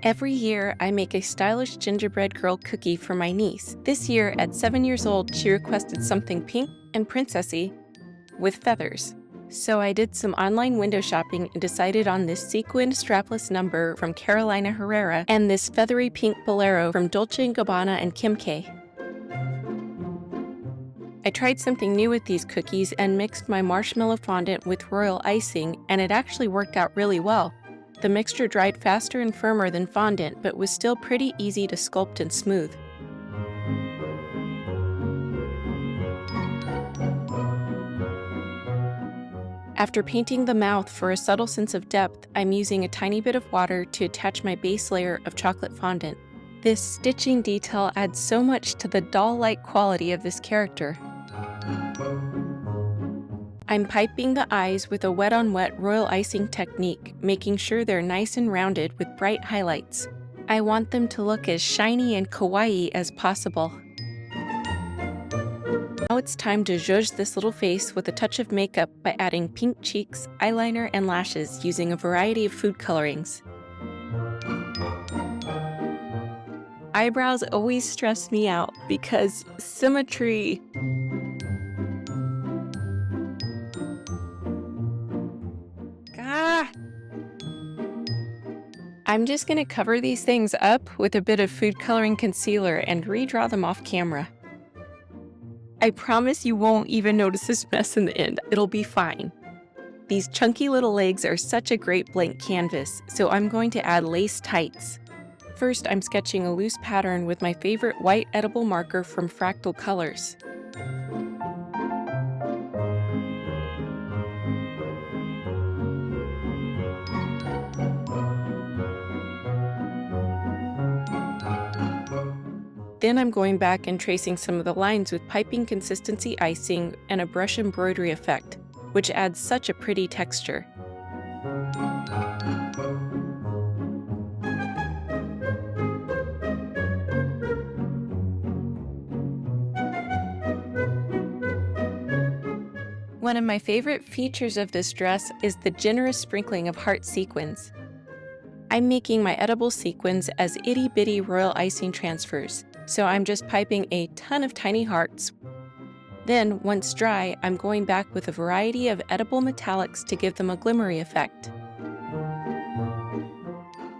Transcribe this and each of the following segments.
Every year, I make a stylish gingerbread girl cookie for my niece. This year, at 7 years old, she requested something pink and princessy with feathers. So I did some online window shopping and decided on this sequined strapless number from Carolina Herrera and this feathery pink bolero from Dolce & Gabbana and Kim K. I tried something new with these cookies and mixed my marshmallow fondant with royal icing, and it actually worked out really well. The mixture dried faster and firmer than fondant, but was still pretty easy to sculpt and smooth. After painting the mouth for a subtle sense of depth, I'm using a tiny bit of water to attach my base layer of chocolate fondant. This stitching detail adds so much to the doll-like quality of this character. I'm piping the eyes with a wet-on-wet royal icing technique, making sure they're nice and rounded with bright highlights. I want them to look as shiny and kawaii as possible. Now it's time to zhuzh this little face with a touch of makeup by adding pink cheeks, eyeliner, and lashes using a variety of food colorings. Eyebrows always stress me out because symmetry. I'm just going to cover these things up with a bit of food coloring concealer and redraw them off camera. I promise you won't even notice this mess in the end. It'll be fine. These chunky little legs are such a great blank canvas, so I'm going to add lace tights. First, I'm sketching a loose pattern with my favorite white edible marker from Fractal Colors. Then I'm going back and tracing some of the lines with piping consistency icing and a brush embroidery effect, which adds such a pretty texture. One of my favorite features of this dress is the generous sprinkling of heart sequins. I'm making my edible sequins as itty-bitty royal icing transfers, so I'm just piping a ton of tiny hearts. Then, once dry, I'm going back with a variety of edible metallics to give them a glimmery effect.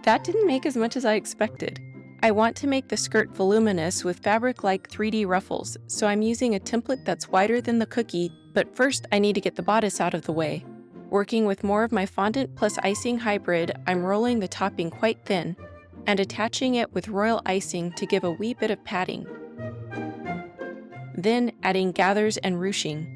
That didn't make as much as I expected. I want to make the skirt voluminous with fabric-like 3D ruffles, so I'm using a template that's wider than the cookie, but first I need to get the bodice out of the way. Working with more of my fondant plus icing hybrid, I'm rolling the topping quite thin and attaching it with royal icing to give a wee bit of padding. Then adding gathers and ruching.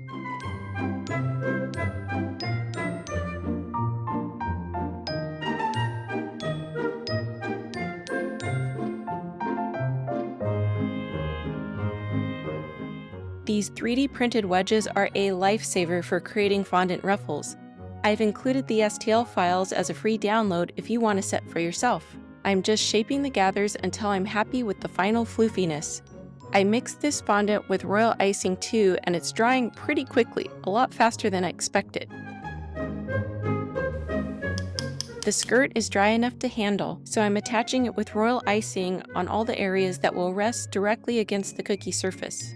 These 3D printed wedges are a lifesaver for creating fondant ruffles. I've included the STL files as a free download if you want a set for yourself. I'm just shaping the gathers until I'm happy with the final floofiness. I mixed this fondant with royal icing too, and it's drying pretty quickly, a lot faster than I expected. The skirt is dry enough to handle, so I'm attaching it with royal icing on all the areas that will rest directly against the cookie surface.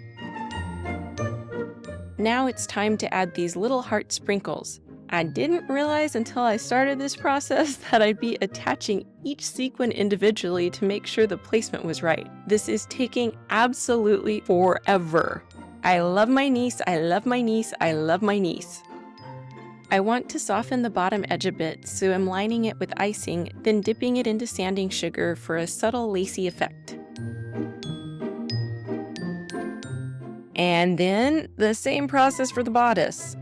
Now it's time to add these little heart sprinkles. I didn't realize until I started this process that I'd be attaching each sequin individually to make sure the placement was right. This is taking absolutely forever. I love my niece, I love my niece, I love my niece. I want to soften the bottom edge a bit, so I'm lining it with icing, then dipping it into sanding sugar for a subtle lacy effect. And then the same process for the bodice.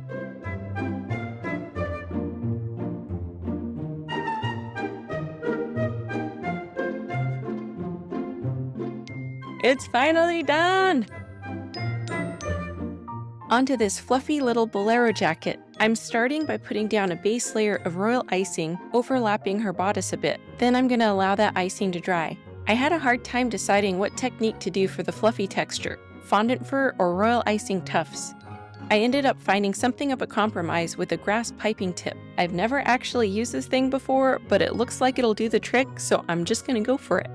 It's finally done! Onto this fluffy little bolero jacket. I'm starting by putting down a base layer of royal icing, overlapping her bodice a bit. Then I'm gonna allow that icing to dry. I had a hard time deciding what technique to do for the fluffy texture, fondant fur or royal icing tufts. I ended up finding something of a compromise with a grass piping tip. I've never actually used this thing before, but it looks like it'll do the trick, so I'm just gonna go for it.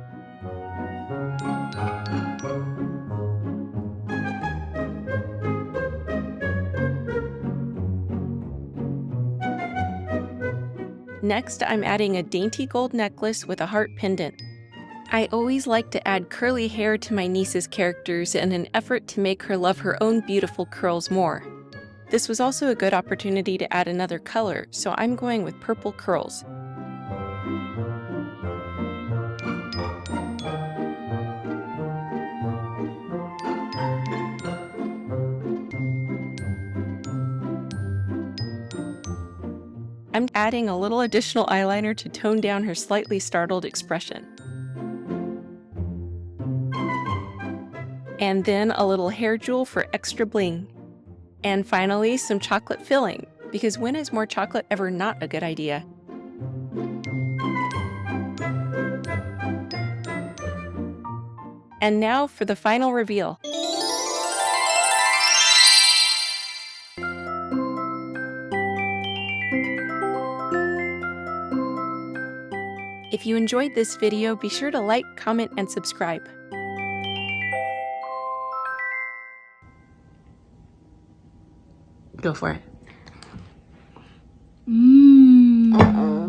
Next, I'm adding a dainty gold necklace with a heart pendant. I always like to add curly hair to my niece's characters in an effort to make her love her own beautiful curls more. This was also a good opportunity to add another color, so I'm going with purple curls. I'm adding a little additional eyeliner to tone down her slightly startled expression. And then a little hair jewel for extra bling. And finally, some chocolate filling, because when is more chocolate ever not a good idea? And now for the final reveal. If you enjoyed this video, be sure to like, comment, and subscribe. Go for it. Mmm.